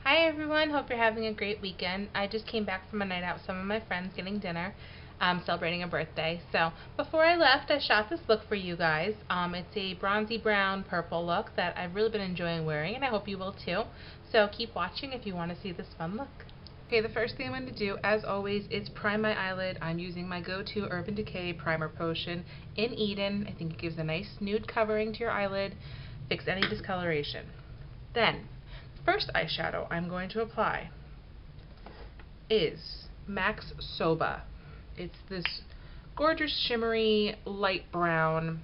Hi everyone, hope you're having a great weekend. I just came back from a night out with some of my friends getting dinner, celebrating a birthday. So before I left, I shot this look for you guys. It's a bronzy brown purple look that I've really been enjoying wearing, and I hope you will too. So keep watching if you want to see this fun look. Okay, the first thing I'm going to do, as always, is prime my eyelid. I'm using my go-to Urban Decay Primer Potion in Eden. I think it gives a nice nude covering to your eyelid, fix any discoloration. Then, first eyeshadow I'm going to apply is MAC's Soba. It's this gorgeous shimmery light brown.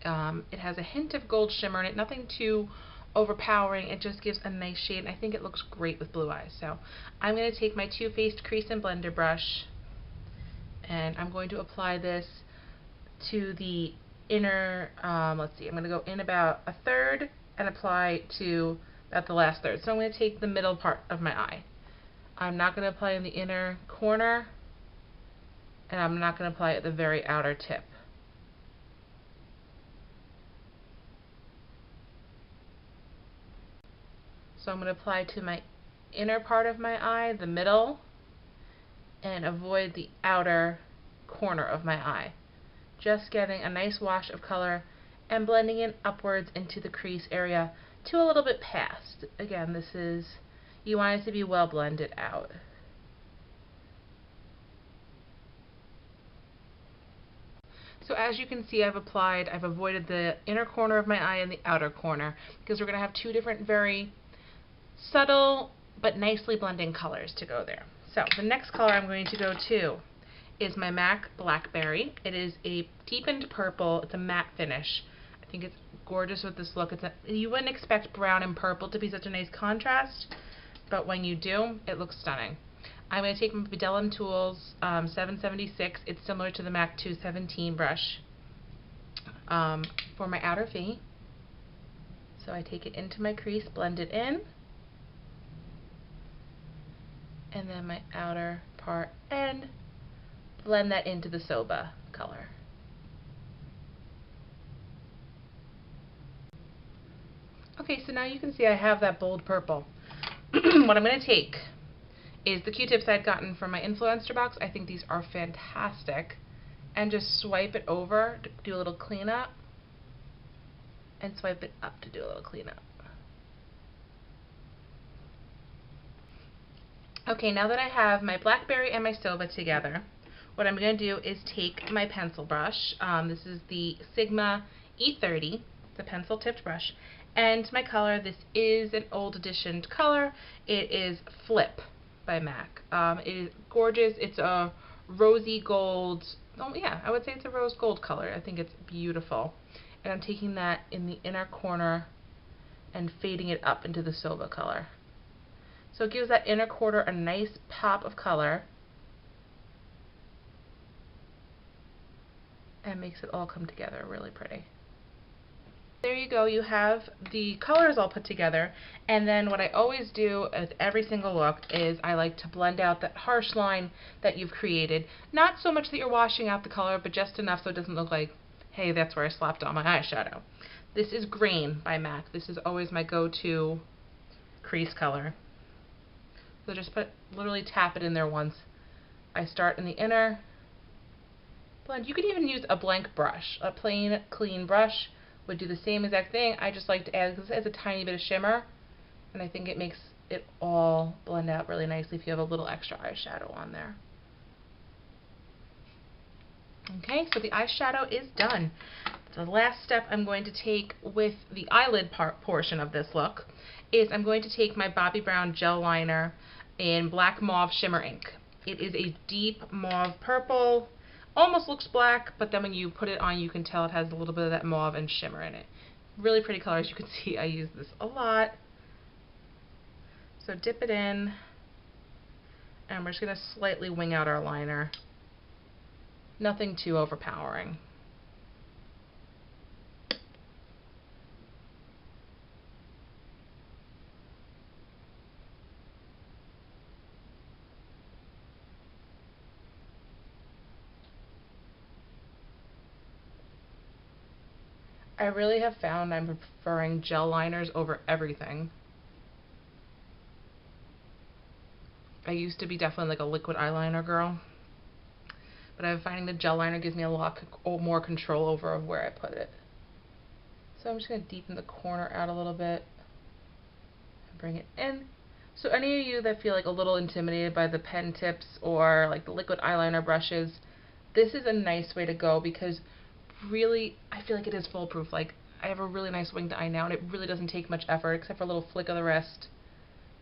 It has a hint of gold shimmer in it, nothing too overpowering. It just gives a nice shade, and I think it looks great with blue eyes. So I'm going to take my Too Faced Crease and Blender brush, and I'm going to apply this to the inner, let's see, I'm going to go in about a third and apply to about the last third. So I'm going to take the middle part of my eye. I'm not going to apply in the inner corner, and I'm not going to apply at the very outer tip. So I'm going to apply to my inner part of my eye, the middle, and avoid the outer corner of my eye. Just getting a nice wash of color and blending it upwards into the crease area to a little bit past. Again, this is, you want it to be well blended out. So as you can see, I've avoided the inner corner of my eye and the outer corner, because we're going to have two different very subtle but nicely blending colors to go there. So the next color I'm going to go to is my MAC Blackberry. It is a deepened purple. It's a matte finish. I think it's gorgeous with this look. You wouldn't expect brown and purple to be such a nice contrast, but when you do, it looks stunning. I'm going to take my Bedazzling Tools 776. It's similar to the MAC 217 brush for my outer V. So I take it into my crease, blend it in, and then my outer part, and blend that into the Soba color. Okay, so now you can see I have that bold purple. What I'm going to take is the Q-tips I'd gotten from my influencer box. I think these are fantastic. And just swipe it over to do a little cleanup, and swipe it up to do a little cleanup. Okay, now that I have my Blackberry and my Soba together, what I'm going to do is take my pencil brush. This is the Sigma E30, the pencil tipped brush, and my color, this is an old edition color. It is Flip by MAC. It is gorgeous. It's a rosy gold. Oh yeah, I would say it's a rose gold color. I think it's beautiful. And I'm taking that in the inner corner and fading it up into the Soba color. So it gives that inner quarter a nice pop of color and makes it all come together really pretty. There you go, you have the colors all put together, and then what I always do with every single look is I like to blend out that harsh line that you've created. Not so much that you're washing out the color, but just enough so it doesn't look like, hey, that's where I slapped on my eyeshadow. This is Green by MAC. This is always my go-to crease color. So just literally tap it in there once. I start in the inner, blend. You could even use a blank brush. A plain, clean brush would do the same exact thing. I just like to add, because it has a tiny bit of shimmer, and I think it makes it all blend out really nicely if you have a little extra eyeshadow on there. Okay, so the eyeshadow is done. The last step I'm going to take with the eyelid portion of this look is I'm going to take my Bobbi Brown gel liner in Black Mauve Shimmer Ink. It is a deep mauve purple. Almost looks black, but then when you put it on, you can tell it has a little bit of that mauve and shimmer in it. Really pretty color. As you can see, I use this a lot. So dip it in, and we're just going to slightly wing out our liner. Nothing too overpowering. I really have found I'm preferring gel liners over everything. I used to be definitely like a liquid eyeliner girl, but I'm finding the gel liner gives me a lot more control over where I put it. So I'm just going to deepen the corner out a little bit and bring it in. So any of you that feel like a little intimidated by the pen tips or like the liquid eyeliner brushes, this is a nice way to go because really I feel like it is foolproof. Like I have a really nice winged eye now and it really doesn't take much effort except for a little flick of the wrist.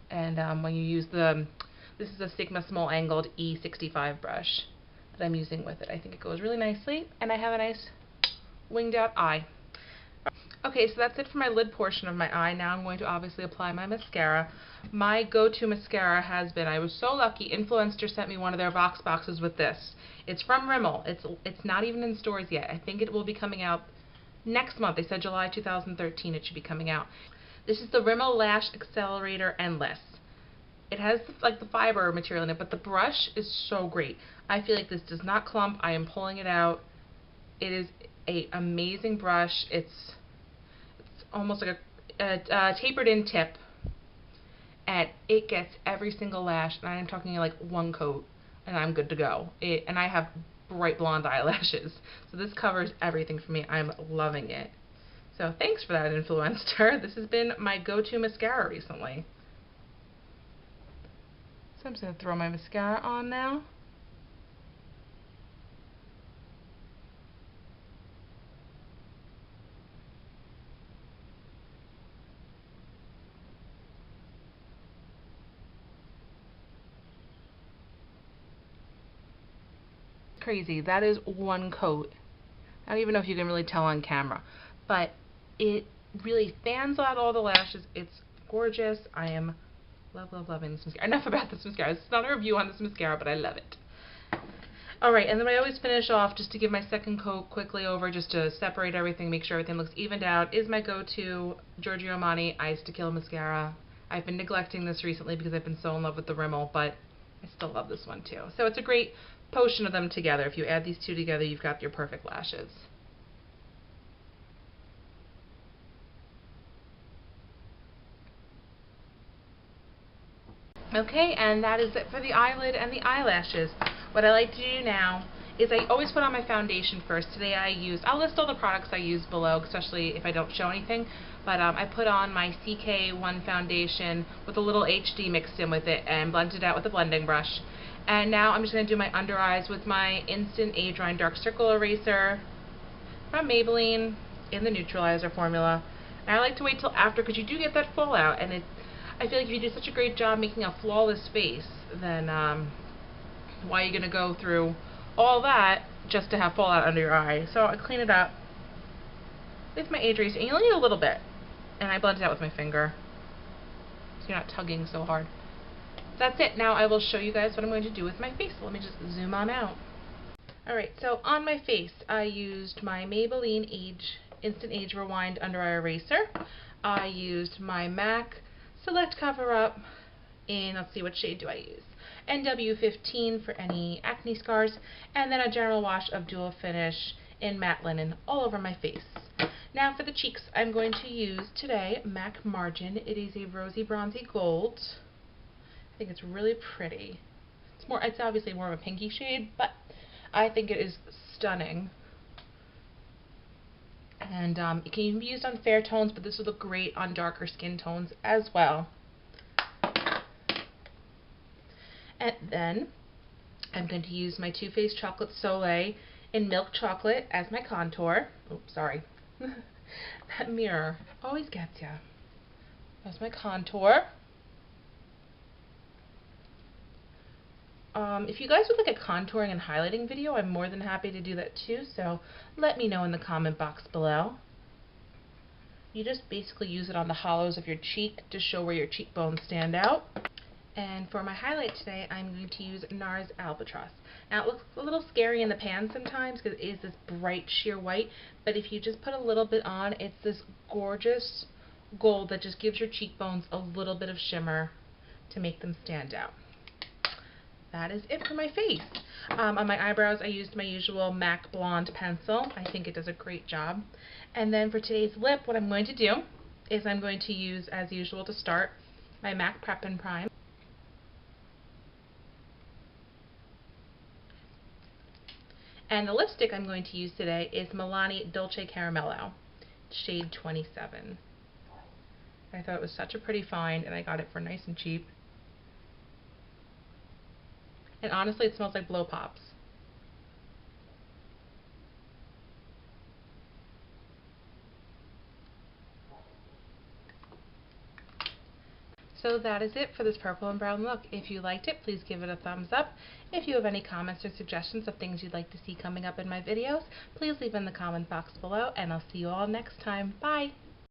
And when you use this is a Sigma small angled E65 brush that I'm using with it. I think it goes really nicely and I have a nice winged out eye. Okay, so that's it for my lid portion of my eye. Now I'm going to obviously apply my mascara. My go-to mascara has been, I was so lucky, Influencer sent me one of their boxes with this. It's from Rimmel. It's not even in stores yet. I think it will be coming out next month. They said July 2013 it should be coming out. This is the Rimmel Lash Accelerator Endless. It has like the fiber material in it, but the brush is so great. I feel like this does not clump. I am pulling it out. It is an amazing brush. It's almost like a tapered in tip, and it gets every single lash, and I'm talking like one coat and I'm good to go. And I have bright blonde eyelashes, so this covers everything for me. I'm loving it. So thanks for that, Influencer. This has been my go-to mascara recently. So I'm just going to throw my mascara on now. Crazy. That is one coat. I don't even know if you can really tell on camera, but it really fans out all the lashes. It's gorgeous. I am loving this mascara. Enough about this mascara. It's not a review on this mascara, but I love it. Alright, and then I always finish off just to give my second coat quickly over, just to separate everything, make sure everything looks evened out, is my go-to Giorgio Armani Eyes to Kill mascara. I've been neglecting this recently because I've been so in love with the Rimmel, but I still love this one too. So it's a great potion of them together. If you add these two together, you've got your perfect lashes. Okay, and that is it for the eyelid and the eyelashes. What I like to do now is I always put on my foundation first. Today I'll list all the products I use below, especially if I don't show anything, but I put on my CK1 foundation with a little HD mixed in with it and blended it out with a blending brush. And now I'm just going to do my under eyes with my Instant Age Line Dark Circle Eraser from Maybelline in the neutralizer formula. And I like to wait till after because you do get that fallout, and I feel like if you do such a great job making a flawless face, then why are you going to go through all that just to have fallout under your eye? So I clean it up with my age eraser, and you only need a little bit, and I blend it out with my finger so you're not tugging so hard. That's it. Now I will show you guys what I'm going to do with my face. So let me just zoom on out. Alright, so on my face I used my Maybelline Instant Age Rewind Under Eye Eraser. I used my MAC Select Cover Up in, let's see, what shade do I use? NW15 for any acne scars, and then a general wash of Dual Finish in Matte Linen all over my face. Now for the cheeks, I'm going to use today MAC Margin. It is a rosy bronzy gold. I think it's really pretty. It's obviously more of a pinky shade, but I think it is stunning. And it can even be used on fair tones, but this will look great on darker skin tones as well. And then I'm going to use my Too Faced Chocolate Soleil in Milk Chocolate as my contour. Oops, sorry. That mirror always gets ya. That's my contour. If you guys would like a contouring and highlighting video, I'm more than happy to do that too, so let me know in the comment box below. You just basically use it on the hollows of your cheek to show where your cheekbones stand out. And for my highlight today, I'm going to use NARS Albatross. Now it looks a little scary in the pan sometimes because it is this bright sheer white, but if you just put a little bit on, it's this gorgeous gold that just gives your cheekbones a little bit of shimmer to make them stand out. That is it for my face. On my eyebrows, I used my usual MAC Blonde pencil. I think it does a great job. And then for today's lip, what I'm going to do is I'm going to use, as usual to start, my MAC Prep and Prime. And the lipstick I'm going to use today is Milani Dolce Caramello, shade 27. I thought it was such a pretty find, and I got it for nice and cheap. And honestly, it smells like blow pops. So that is it for this purple and brown look. If you liked it, please give it a thumbs up. If you have any comments or suggestions of things you'd like to see coming up in my videos, please leave in the comment box below, and I'll see you all next time. Bye!